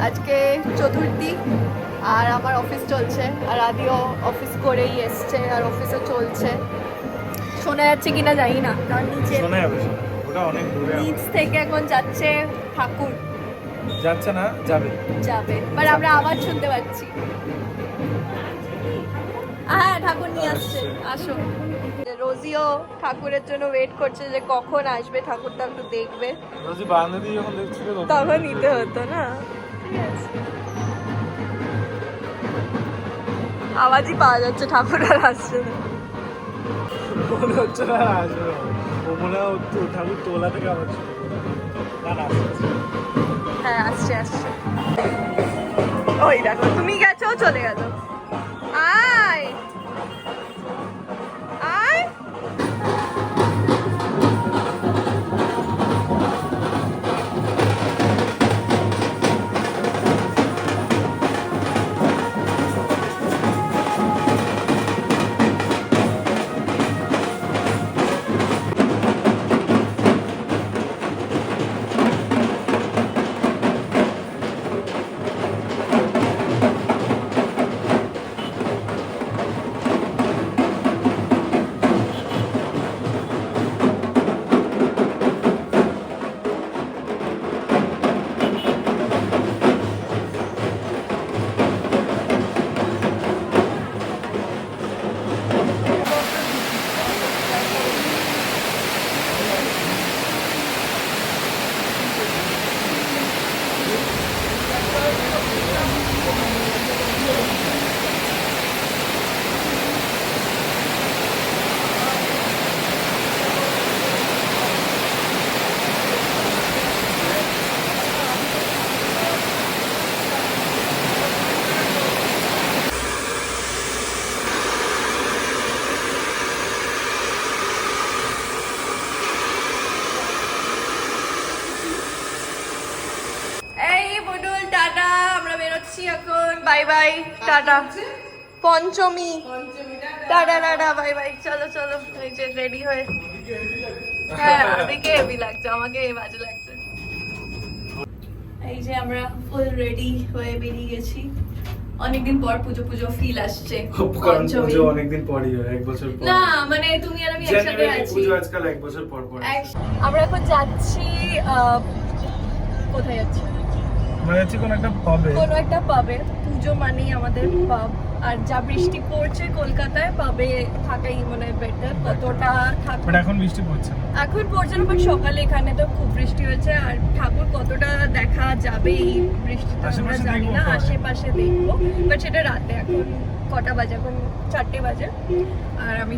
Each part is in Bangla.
আজকে চতুর্থী আর আমার অফিস চলছে, আর আদিও অফিস করেই এসছে আর অফিসও চলছে। শোনা যাচ্ছে কিনা জানি না, কারণ নিচে ওটা অনেক দূরে, নিচ থেকে এখন যাচ্ছে ঠাকুর। যাচ্ছে না, যাবে বাট আমরা আওয়াজ শুনতে পাচ্ছি। হ্যাঁ, ঠাকুর নিয়ে আসছে, আসো। রোজিও ঠাকুরের জন্য ওয়েট করছে যে কখন আসবে ঠাকুরটা একটু দেখবে। রোজি বারান্দা দিয়ে যখন দেখছিল তখন নিতে হতো না। আওয়াজই পাওয়া যাচ্ছে, ঠাকুর আর আসছে না। মনে হচ্ছে না আসবে, ও মনে হয় ঠাকুর তোলা থেকে আবার না হ্যাঁ, আসছে। ওই দেখো, তুমি গেছো, চলে গেছো। আয় আয়। এখন বাই বাই, টাটা। পঞ্চমী, টাটা টাটা, বাই বাই। চলো চলো, এই যে রেডি হয়ে। হ্যাঁ, আমাকে হেভি লাগছে, আমাকে বাজে লাগছে। এই যে আমরা ফুল রেডি হয়ে বেরিয়ে গেছি। অনেকদিন পর পুজো ফিল আসছে। পঞ্চমী অনেকদিন পরই হয়, 1 বছর পর। না মানে তুমি আর আমি একসাথে আছি। পুজো আজকাল 1 বছর পর পর। আমরা এখন যাচ্ছি, কোথায় যাচ্ছি? আমরা যাচ্ছি কোনো একটা পাবে। পুজো মানেই আমাদের পাব, আর যা বৃষ্টি পড়ছে কলকাতায়, পাবে থাকাই মানে বেটার। কতটা ঠাকুর এখন বৃষ্টি পড়ছে না, বাট সকালে এখানে তো খুব বৃষ্টি হয়েছে। আর ঠাকুর কতটা দেখা যাবে এই বৃষ্টিতে আমরা জানি না, আশেপাশে দেখবো, বাট সেটা রাতে। এখন কটা বাজে? এখন 4টে বাজে। আর আমি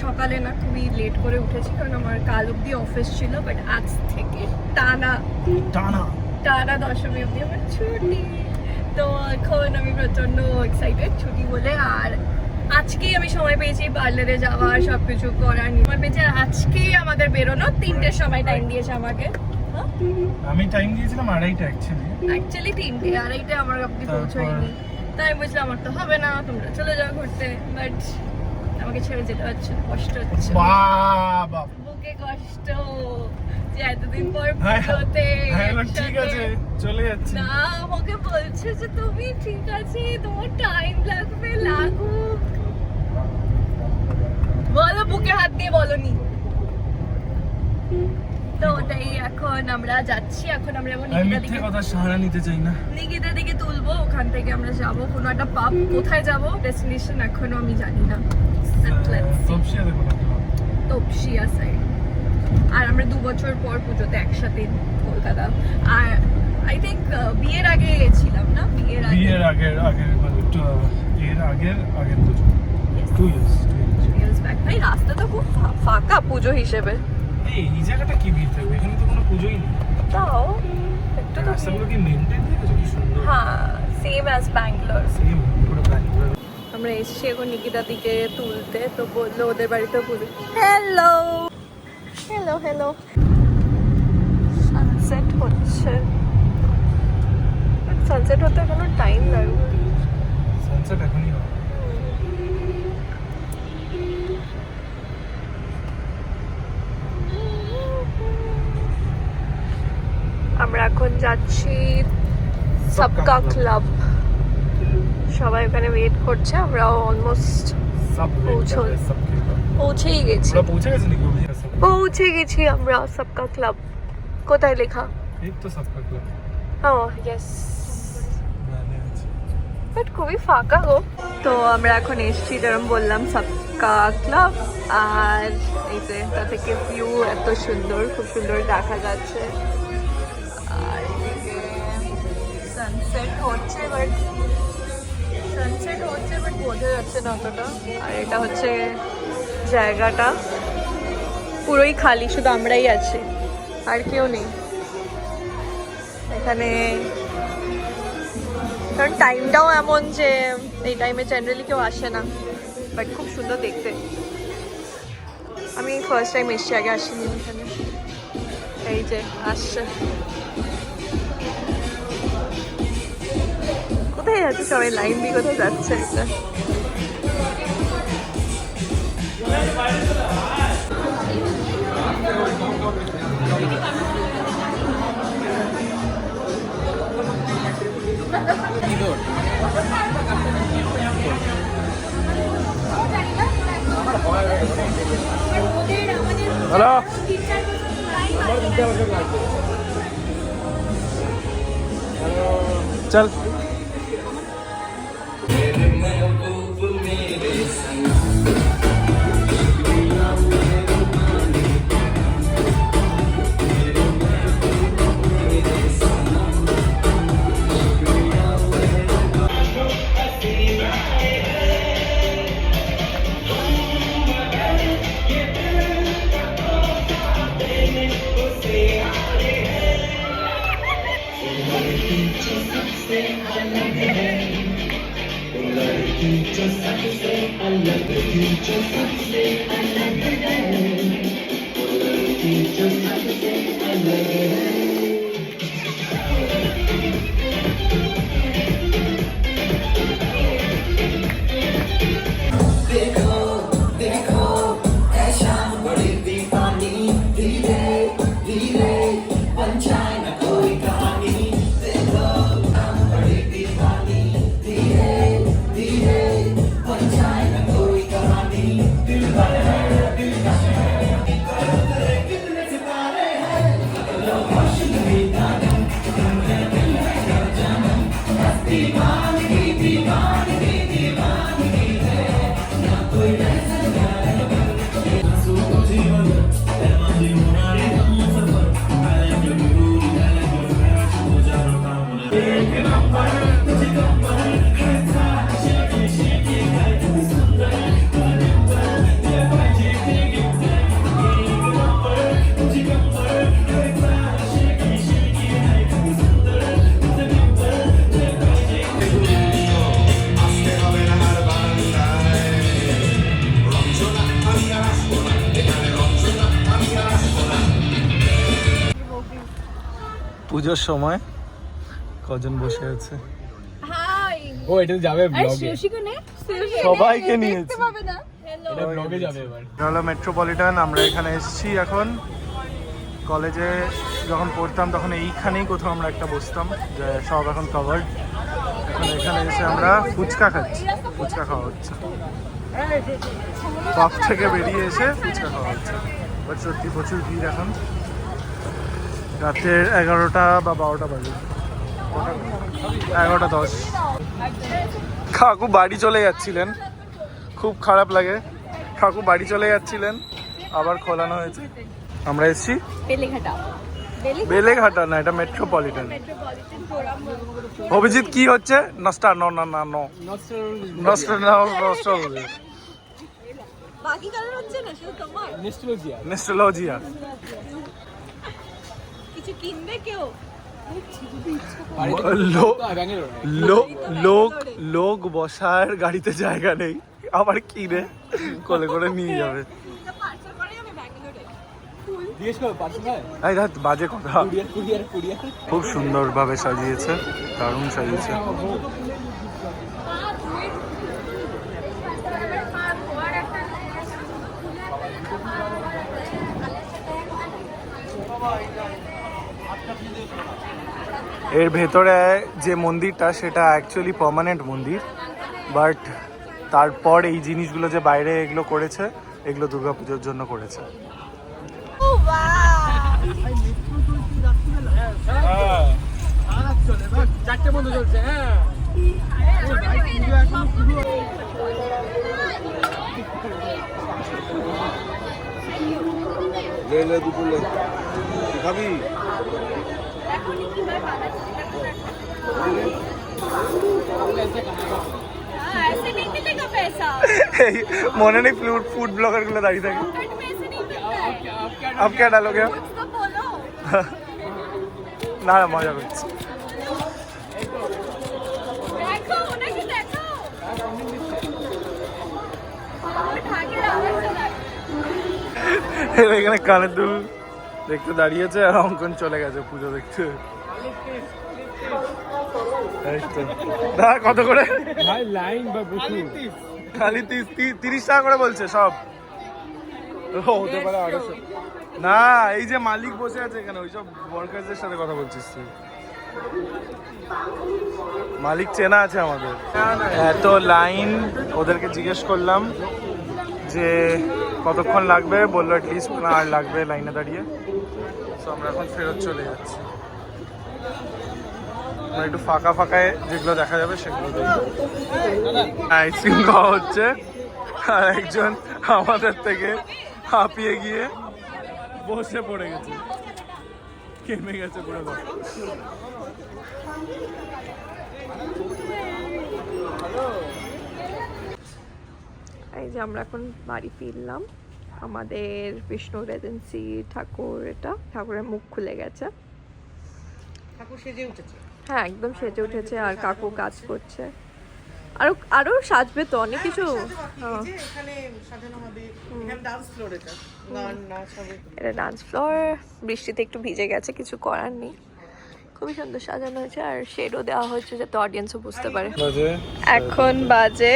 সকালে না, খুবই লেট করে উঠেছি, কারণ আমার কাল অব্দি অফিস ছিল, বাট আজ থেকে টানা দশমী অব্দি আমার ছুটি। তো এখন আমি প্রচন্ড এক্সাইটেড ছুটি বলে। আর আজকেই আমি সময় পেয়েছি পার্লারে যাওয়ার, সবকিছু করার সময় পেয়েছি। আজকেই আমাদের বেরোনো, 3টের সময় টাইম দিয়েছে আমাকে। আমি টাইম দিয়েছিলাম 2:30 অ্যাকচুয়ালি 3টে, 2:30 আমার অব্দি পৌঁছয়নি। তাই আমি বুঝলাম আমার তো হবে না, তোমরা চলে যাও ঘুরতে। বাট আমাকে ছেড়ে যেতে হচ্ছে, কষ্ট হচ্ছে, বুকে কষ্ট যে এতদিন পর পুজোতে। ঠিক আছে, চলে যাচ্ছি। না, আমাকে বলছে যে তুমি ঠিক আছে, তোমার টাইম লাগুক। বলো, বুকে হাত দিয়ে বলনি তো। ওটাই, এখন আমরা যাচ্ছি। এখন আমরা নিকিতা দিকে তুলবো, ওখান থেকে আমরা যাব কোনো একটা পাব। কোথায় যাব ডেস্টিনেশন এখনো আমি জানি না। তপসিয়া সাইড। আর আমরা 2 বছর পর পুজোতে একসাথে কলকাতা। আর আই থিঙ্ক বিয়ের আগে ছিলাম না, বিয়ের আগের পুজো 2 ইয়ার্স ব্যাক। ভাই রাস্তা তো খুব ফাঁকা পুজো হিসেবে। এই জায়গাটা কি ভিড় থাকবে, এখানে তো কোনো পুজোই নেই। তাও একটু তো রাস্তাগুলো কি মেইনটেইন দেখেছো কি সুন্দর। হ্যাঁ, সেম অ্যাজ ব্যাঙ্গালোর। পুরো ব্যাঙ্গালোর। আমরা এসছি এখন নিকিতা দিকে তুলতে, তো বললো ওদের বাড়িতে পুজো। হ্যালো সানসেট হচ্ছে। সানসেট হতে এখনো টাইম লাগবে। সানসেট এখনই হবে। আমরা এখন যাচ্ছি सबका क्लब সবাই ওখানে ওয়েট করছে আমরাও অলমোস্ট পৌঁছেই গেছি পৌঁছে গেছি আমরা सबका क्लब কোথায় লেখা এই তো सबका क्लब ও ইয়েস বাট খুবই ফাঁকা গো তো আমরা এখন এসছি যেরকম বললাম सबका क्लब আর এই যে তা থেকে ভিউ এত সুন্দর খুব সুন্দর দেখা যাচ্ছে আর সানসেট হচ্ছে বাট বোঝা যাচ্ছে না অতটা আর এটা হচ্ছে জায়গাটা পুরোই খালি শুধু আমরাই আছি আর কেউ নেই এখানে কারণ টাইমটাও এমন যে এই টাইমে জেনারেলি কেউ আসে না বাট খুব সুন্দর দেখতে আমি ফার্স্ট টাইম এসছি আগে আসিনি এখানে এই যে আসছে কোথায় যাচ্ছে সবাই লাইন দিয়ে কোথায় যাচ্ছে এটা হ্যালো চল পুজোর সময় কজন বসে আছে হাই ও এটা যাবে ব্লগে সবাইকে নিয়েছি এটা ব্লগে যাবে এবার হলো মেট্রোপলিটন আমরা এখানে এসেছি এখন কলেজে যখন পড়তাম তখন এইখানেই কোথাও আমরা একটা বসতাম যে সব এখন কভার্ড এখন এখানে এসে আমরা ফুচকা খাচ্ছি ফুচকা খাওয়া হচ্ছে পাপ থেকে বেরিয়ে এসে ফুচকা খাওয়া হচ্ছে বাট সত্যি প্রচুর ভিড় এখন রাতের 11টা বা 12টা বাজে 11:10 কাকু বাড়ি চলে যাচ্ছিলেন খুব খারাপ লাগে কাকু বাড়ি চলে যাচ্ছিলেন আবার খোলানো হয়েছে আমরা এসেছি বেলেঘাটা না এটা মেট্রোপলিটন অভিজিৎ কি হচ্ছে নস্টা নো না না নো নস্টা না নস্টা বাকি কারণ হচ্ছে না শুধু তোমার নেস্টোলজিয়া কিছু কিনবে কেউ লোক বসার গাড়িতে জায়গা নেই আবার কিনে কোলে করে নিয়ে যাবে বাজে কথা খুব সুন্দর ভাবে সাজিয়েছে দারুণ সাজিয়েছে এর ভেতরে যে মন্দিরটা সেটা অ্যাকচুয়ালি পার্মানেন্ট মন্দির, বাট তারপর এই জিনিসগুলো যে বাইরে এগুলো করেছে এগুলো দুর্গাপুজোর জন্য করেছে। চারটে বন্ধু চলছে। হ্যাঁ খাবি মনে নেই ফুড ব্লগার গুলো দাঁড়িয়ে থাকে। আপ কে ডালোগে? না না মজা করছি। এখানে কানের দুল দেখতে দাঁড়িয়েছে আর অঙ্কন চলে গেছে পুজো দেখতে। কত করে ভাই লাইন বা খালি 30 টাকা করে বলছে সব। হতে পারে 800। না এই যে মালিক বসে আছে এখানে ওইসব ওয়ার্কারদের সাথে কথা বলছিস তুই। মালিক চেনা আছে আমাদের। এত লাইন, ওদেরকে জিজ্ঞেস করলাম যে কতক্ষণ লাগবে, বললো অ্যাটলিস্ট আর লাগবে লাইনে দাঁড়িয়ে। তো আমরা এখন ফেরত চলে যাচ্ছি। একটু ফাঁকা ফাঁকায় যেগুলো দেখা যাবে সেগুলো দেখবো। আইসক্রিম খাওয়া হচ্ছে আর একজন আমাদের থেকে হাঁপিয়ে গিয়ে বসে পড়ে গেছে, কেমে গেছে পুরো। এই যে আমরা এখন বাড়ি ফিরলাম। আমাদের বিষ্ণু রেজেন্সি ঠাকুর, এটা ঠাকুরের মুখ খুলে গেছে। ঠাকুর সেজে উঠেছে। হ্যাঁ একদম সেজে উঠেছে আর কাকু কাজ করছে। আরো সাজবে তো অনেক কিছু। এখানে সাজানো হবে, এখানে ডান্স ফ্লোর, এটা গান নাচ হবে। এটা ডান্স ফ্লোর। বৃষ্টিতে একটু ভিজে গেছে, কিছু করার নেই। খুবই সুন্দর সাজানো হয়েছে আর শেডও দেওয়া হয়েছে যাতে অডিয়েন্সও বুঝতে পারে। এখন বাজে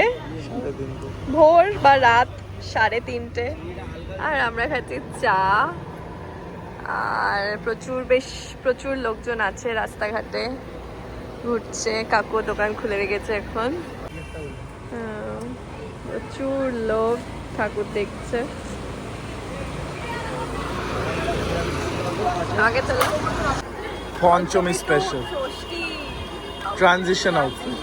ভোর বা রাত 3:30 আর আমরা খাচ্ছি চা। আর প্রচুর লোকজন আছে রাস্তাঘাটে ঘুরছে। কাকু দোকান খুলে রেখেছে এখন। প্রচুর লোক ঠাকুর দেখছে। আগে তো পঞ্চমী স্পেশাল ট্রানজিশন আউটফিট।